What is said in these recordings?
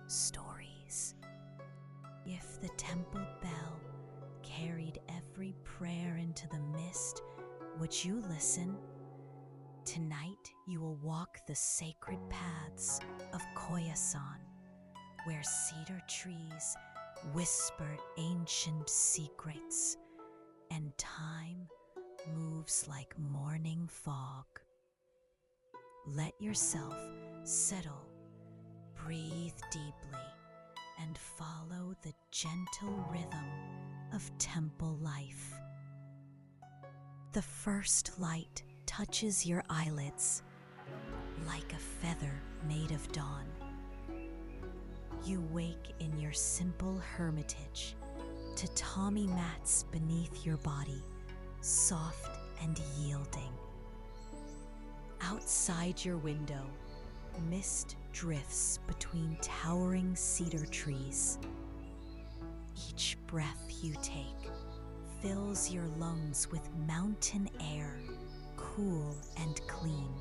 stories. If the temple bell carried every prayer into the mist, would you listen? Tonight you will walk the sacred paths of Koyasan, where cedar trees whisper ancient secrets and time moves like morning fog. Let yourself settle, breathe deeply, and follow the gentle rhythm of temple life. The first light touches your eyelids like a feather made of dawn. You wake in your simple hermitage to tatami mats beneath your body, soft and yielding. Outside your window, mist drifts between towering cedar trees. Each breath you take fills your lungs with mountain air, cool and clean.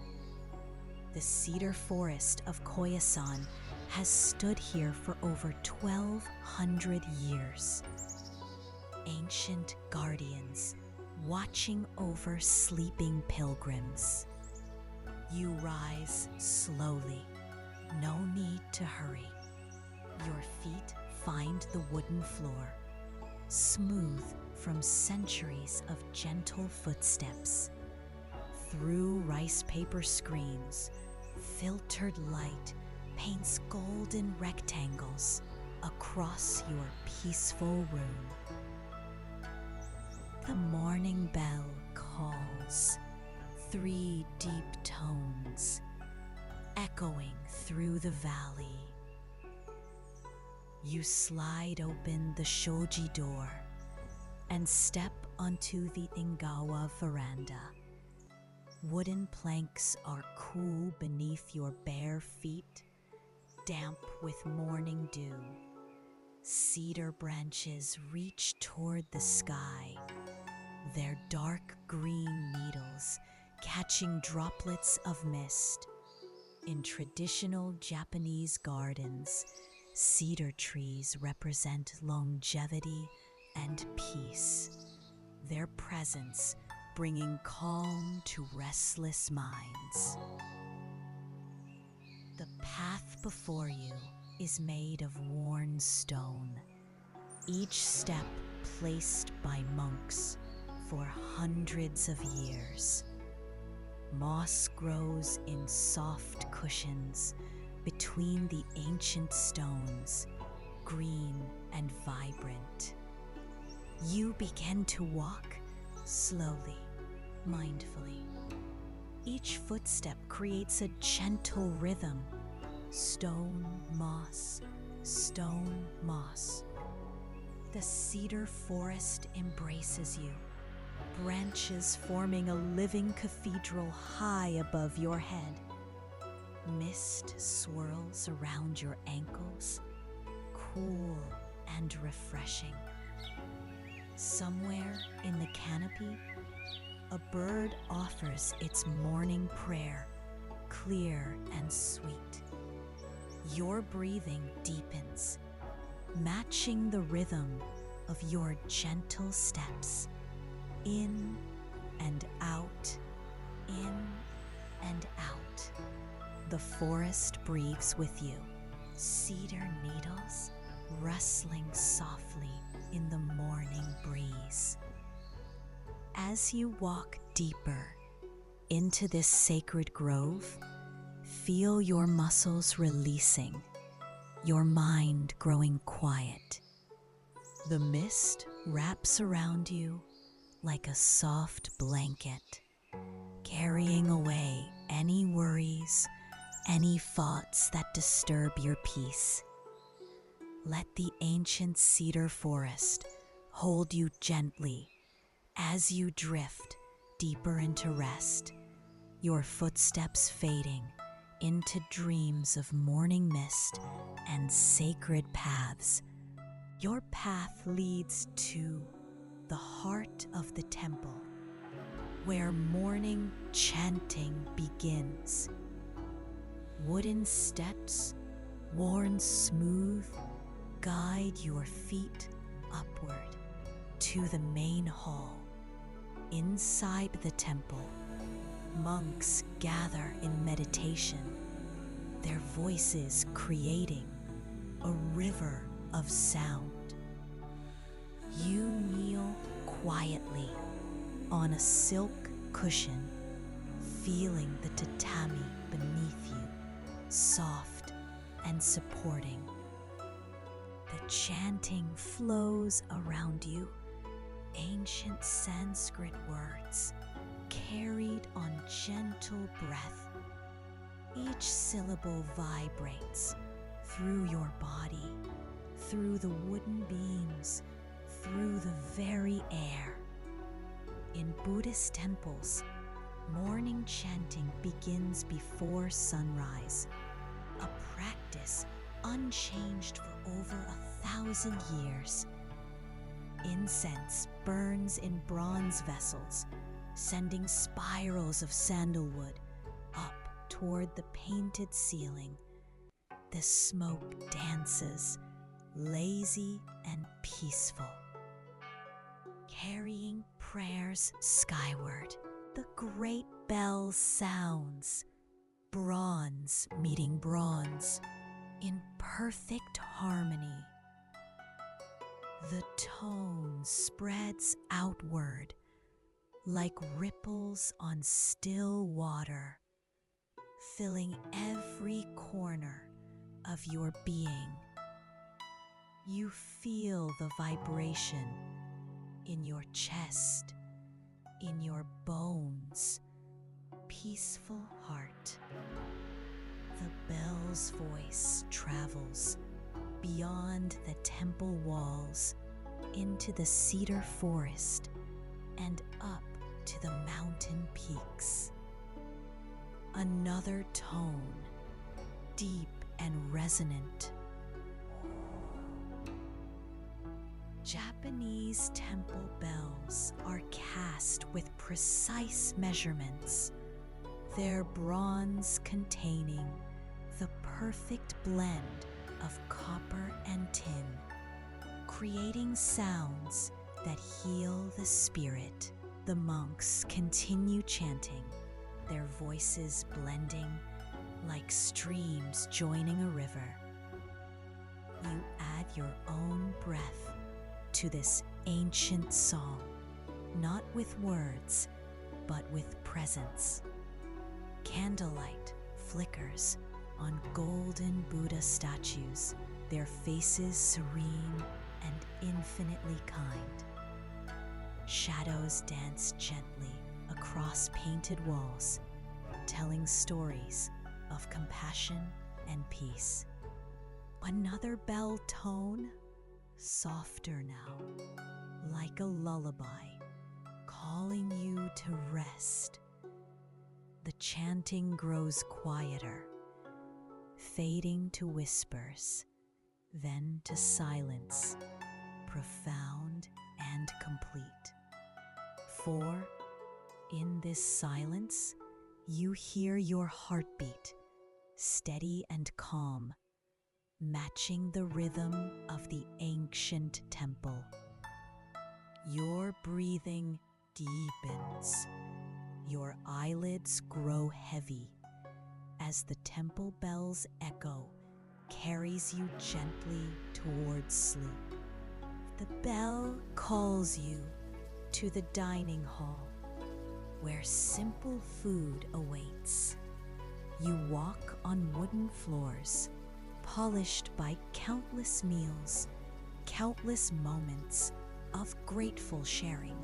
The cedar forest of Koyasan has stood here for over 1,200 years. Ancient guardians watching over sleeping pilgrims. You rise slowly, no need to hurry. Your feet find the wooden floor, smooth from centuries of gentle footsteps. Through rice paper screens, filtered light paints golden rectangles across your peaceful room. The morning bell calls, 3 deep tones echoing through the valley. You slide open the shoji door and step onto the Ingawa veranda. Wooden planks are cool beneath your bare feet, damp with morning dew. Cedar branches reach toward the sky, their dark green needles catching droplets of mist. In traditional Japanese gardens, cedar trees represent longevity and peace, their presence bringing calm to restless minds. The path before you is made of worn stone, each step placed by monks for hundreds of years. Moss grows in soft cushions between the ancient stones, green and vibrant. You begin to walk slowly, mindfully. Each footstep creates a gentle rhythm. Stone, moss, stone, moss. The cedar forest embraces you, branches forming a living cathedral high above your head. Mist swirls around your ankles, cool and refreshing. Somewhere in the canopy, a bird offers its morning prayer, clear and sweet. Your breathing deepens, matching the rhythm of your gentle steps. In and out, in and out. The forest breathes with you, cedar needles rustling softly in the morning breeze. As you walk deeper into this sacred grove, feel your muscles releasing, your mind growing quiet. The mist wraps around you like a soft blanket, carrying away any worries, any thoughts that disturb your peace. Let the ancient cedar forest hold you gently as you drift deeper into rest, your footsteps fading into dreams of morning mist and sacred paths. Your path leads to the heart of the temple, where morning chanting begins. Wooden steps worn smooth, guide your feet upward to the main hall. Inside the temple, monks gather in meditation, their voices creating a river of sound. You kneel quietly on a silk cushion, feeling the tatami beneath you, soft and supporting. The chanting flows around you, ancient Sanskrit words carried on gentle breath. Each syllable vibrates through your body, through the wooden beams, through the very air. In Buddhist temples, morning chanting begins before sunrise, a practice unchanged for over 1,000 years. Incense burns in bronze vessels, sending spirals of sandalwood up toward the painted ceiling. The smoke dances, lazy and peaceful, carrying prayers skyward. The great bell sounds, bronze meeting bronze, in perfect harmony. The tone spreads outward like ripples on still water, filling every corner of your being. You feel the vibration in your chest, in your bones, peaceful heart. The bell's voice travels beyond the temple walls into the cedar forest and up to the mountain peaks. Another tone, deep and resonant. Japanese temple bells are cast with precise measurements, their bronze containing the perfect blend of copper and tin, creating sounds that heal the spirit. The monks continue chanting, their voices blending like streams joining a river. You add your own breath to this ancient song, not with words, but with presence. Candlelight flickers on golden Buddha statues, their faces serene and infinitely kind. Shadows dance gently across painted walls, telling stories of compassion and peace. Another bell tone, softer now, like a lullaby, calling you to rest. The chanting grows quieter, fading to whispers, then to silence, profound and complete. For in this silence, you hear your heartbeat, steady and calm, matching the rhythm of the ancient temple. Your breathing deepens, your eyelids grow heavy as the temple bell's echo carries you gently towards sleep. The bell calls you to the dining hall, where simple food awaits. You walk on wooden floors, polished by countless meals, countless moments of grateful sharing.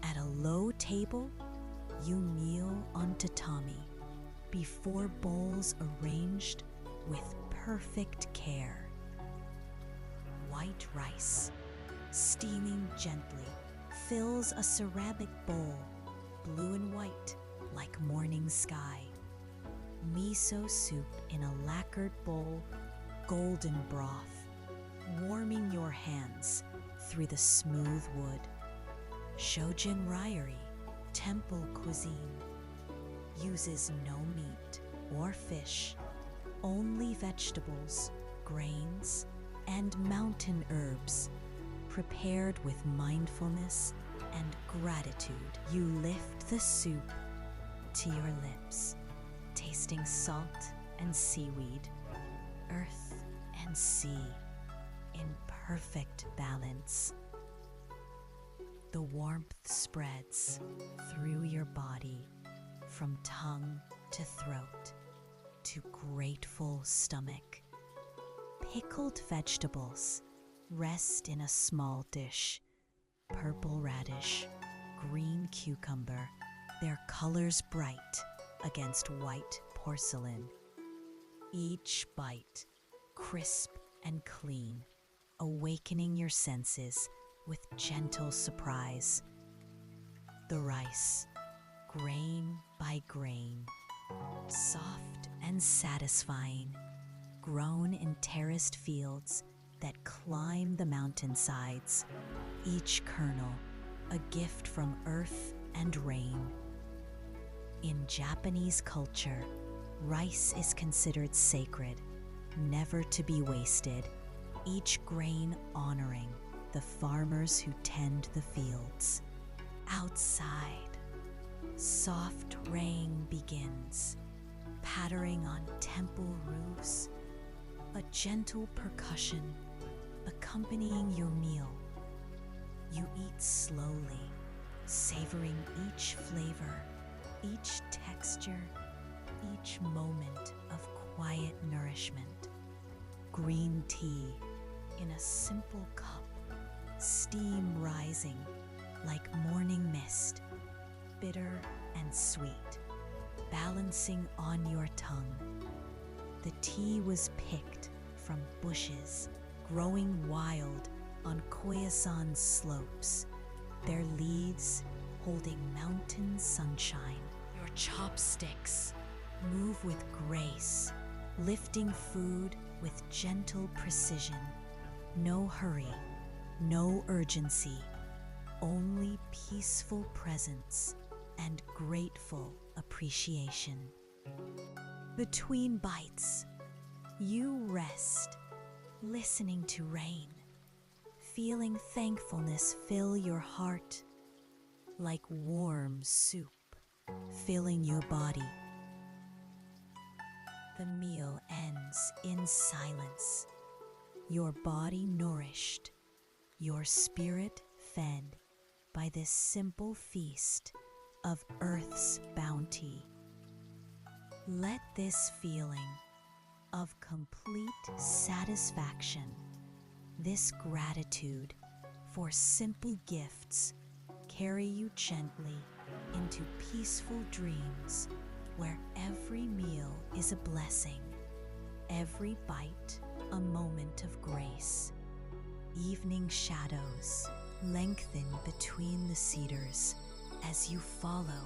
At a low table, you kneel on tatami, before bowls arranged with perfect care. White rice, steaming gently, fills a ceramic bowl, blue and white like morning sky. Miso soup in a lacquered bowl, golden broth, warming your hands through the smooth wood. Shojin ryuri, temple cuisine, uses no meat or fish, only vegetables, grains, and mountain herbs, prepared with mindfulness and gratitude. You lift the soup to your lips, tasting salt and seaweed, earth and sea in perfect balance. The warmth spreads through your body from tongue to throat to grateful stomach. Pickled vegetables rest in a small dish. Purple radish, green cucumber, their colors bright against white porcelain. Each bite crisp and clean, awakening your senses with gentle surprise. The rice, grain by grain, soft and satisfying, grown in terraced fields that climb the mountainsides, each kernel a gift from earth and rain. In Japanese culture, rice is considered sacred, never to be wasted, each grain honoring the farmers who tend the fields. Outside, soft rain begins, pattering on temple roofs, a gentle percussion accompanying your meal. You eat slowly, savoring each flavor, each texture, each moment of quiet nourishment. Green tea in a simple cup, steam rising like morning mist, bitter and sweet, balancing on your tongue. The tea was picked from bushes growing wild on Koyasan slopes, their leaves holding mountain sunshine. Your chopsticks move with grace, lifting food with gentle precision. No hurry, no urgency, only peaceful presence and grateful appreciation. Between bites, you rest, listening to rain, feeling thankfulness fill your heart like warm soup filling your body. The meal ends in silence, your body nourished, your spirit fed by this simple feast of Earth's bounty. Let this feeling of complete satisfaction, this gratitude for simple gifts, carry you gently into peaceful dreams where every meal is a blessing, every bite a moment of grace. Evening shadows lengthen between the cedars as you follow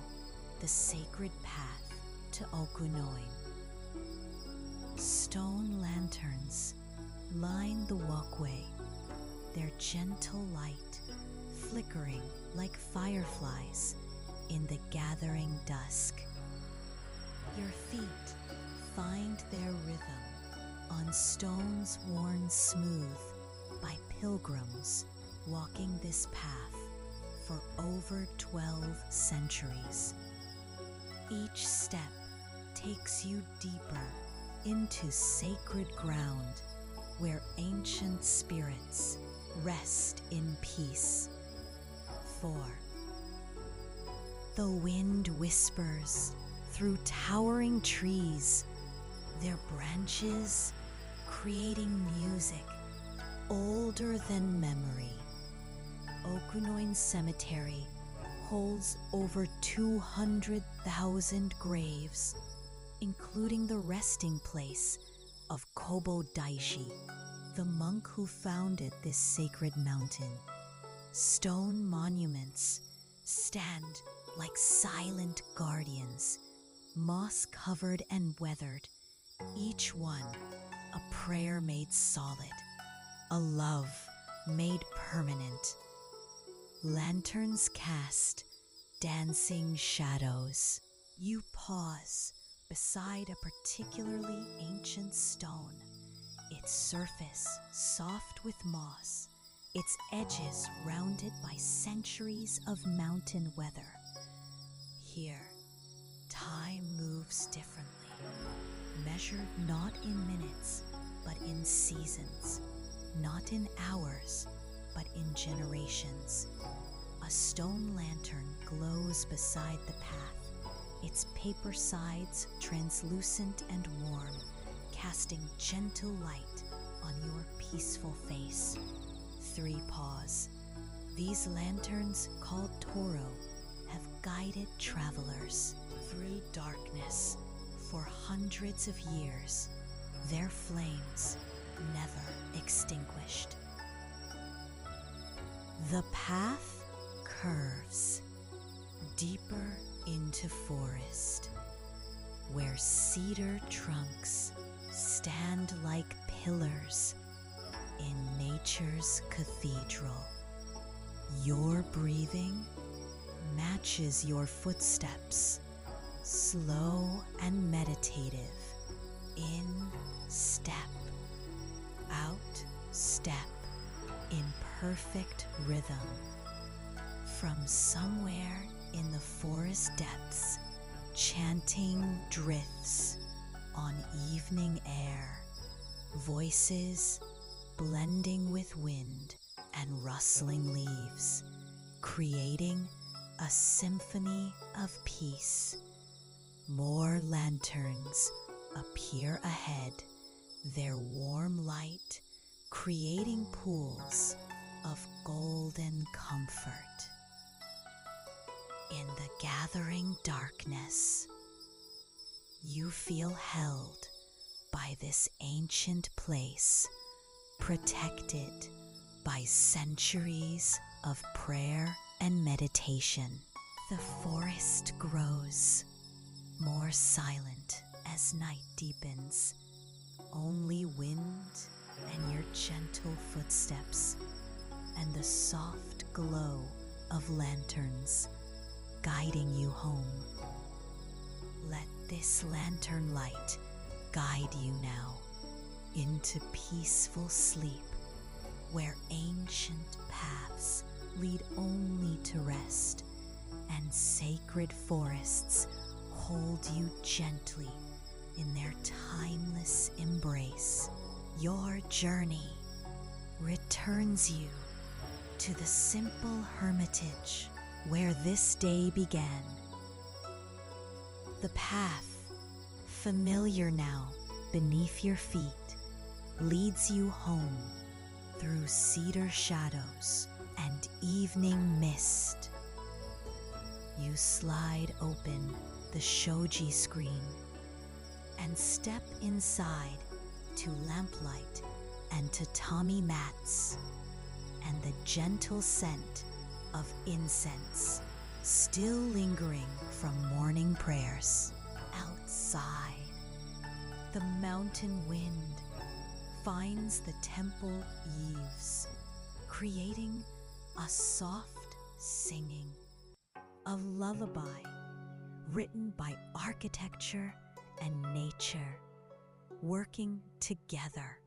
the sacred path to Okunoin. Stone lanterns line the walkway, their gentle light flickering like fireflies in the gathering dusk. Your feet find their rhythm on stones worn smooth by pilgrims walking this path for over 12 centuries. Each step takes you deeper into sacred ground where ancient spirits rest in peace. 4. The wind whispers through towering trees, their branches creating music older than memory. Okunoin Cemetery holds over 200,000 graves, including the resting place of Kobo Daishi, the monk who founded this sacred mountain. Stone monuments stand like silent guardians, moss-covered and weathered, each one a prayer made solid, a love made permanent. Lanterns cast dancing shadows. You pause beside a particularly ancient stone, its surface soft with moss, its edges rounded by centuries of mountain weather. Here, time moves differently, measured not in minutes, but in seasons, not in hours, but in generations. A stone lantern glows beside the path, its paper sides translucent and warm, casting gentle light on your peaceful face. 3 paws. These lanterns, called Toro, have guided travelers through darkness for hundreds of years, their flames never extinguished. The path curves deeper into forest, where cedar trunks stand like pillars in nature's cathedral. Your breathing matches your footsteps, slow and meditative, in step, out step, in perfect rhythm. From somewhere in the forest depths, chanting drifts on evening air, voices blending with wind and rustling leaves, creating a symphony of peace. More lanterns appear ahead, their warm light creating pools of golden comfort. In the gathering darkness, you feel held by this ancient place, protected by centuries of prayer and meditation. The forest grows more silent as night deepens. Only wind and your gentle footsteps and the soft glow of lanterns guiding you home. Let this lantern light guide you now into peaceful sleep, where ancient paths lead only to rest, and sacred forests hold you gently in their timeless embrace. Your journey returns you to the simple hermitage where this day began. The path, familiar now beneath your feet, leads you home through cedar shadows and evening mist. You slide open the shoji screen and step inside to lamplight and tatami mats and the gentle scent of incense still lingering from morning prayers. Outside, the mountain wind finds the temple eaves, creating a soft singing, a lullaby written by architecture and nature working together.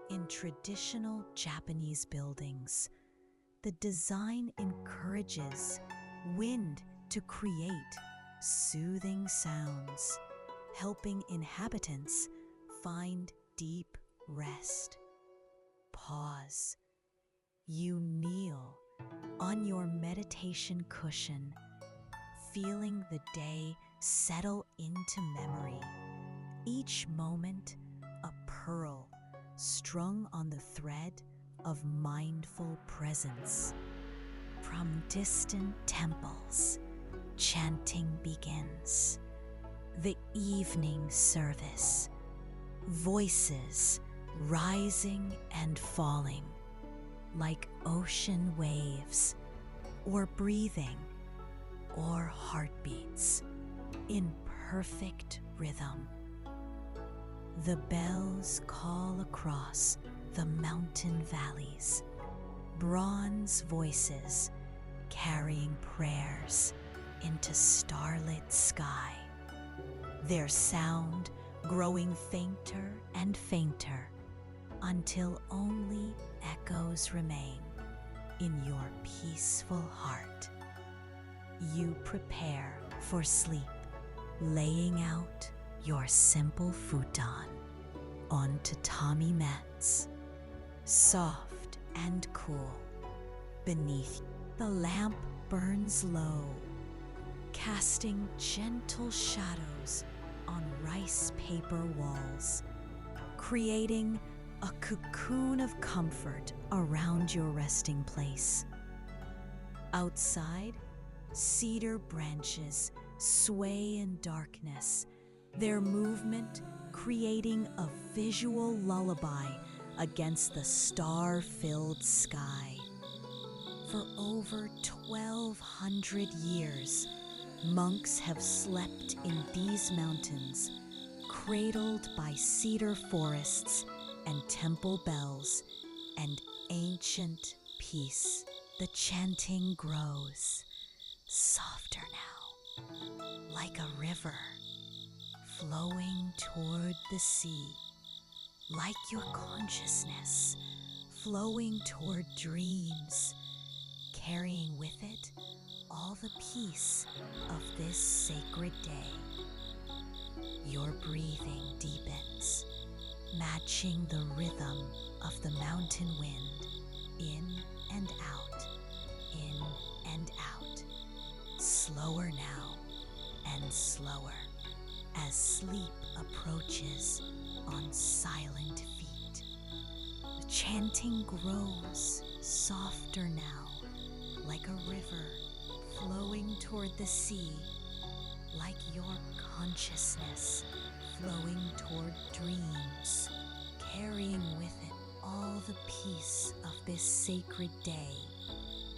In traditional Japanese buildings, the design encourages wind to create soothing sounds, helping inhabitants find deep rest. Pause. You kneel on your meditation cushion, feeling the day settle into memory. Each moment a pearl strung on the thread of mindful presence. From distant temples, chanting begins. The evening service, voices rising and falling like ocean waves, or breathing, or heartbeats in perfect rhythm. The bells call across the mountain valleys, bronze voices carrying prayers into starlit sky. their sound growing fainter and fainter until only echoes remain in your peaceful heart. You prepare for sleep, laying out your simple futon on tatami mats, soft and cool. Beneath, the lamp burns low, casting gentle shadows on rice paper walls, creating a cocoon of comfort around your resting place. Outside, cedar branches sway in darkness, their movement creating a visual lullaby against the star-filled sky. For over 1,200 years, monks have slept in these mountains, cradled by cedar forests and temple bells and ancient peace. The chanting grows softer now, like a river flowing toward the sea, like your consciousness flowing toward dreams, carrying with it all the peace of this sacred day. Your breathing deepens, matching the rhythm of the mountain wind, in and out, in and out, slower now and slower as sleep approaches on silent feet. The chanting grows softer now, like a river flowing toward the sea, like your consciousness flowing toward dreams, carrying with it all the peace of this sacred day.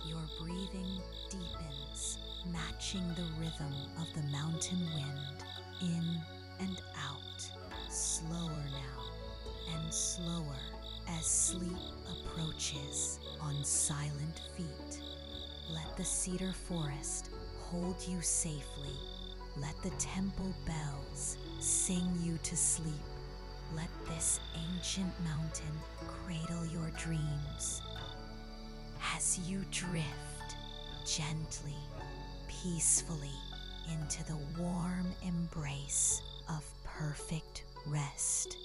Your breathing deepens, matching the rhythm of the mountain wind, in and out, slower now and slower as sleep approaches on silent feet. Let the cedar forest hold you safely. Let the temple bells sing you to sleep. Let this ancient mountain cradle your dreams. As you drift gently, peacefully into the warm embrace of perfect rest.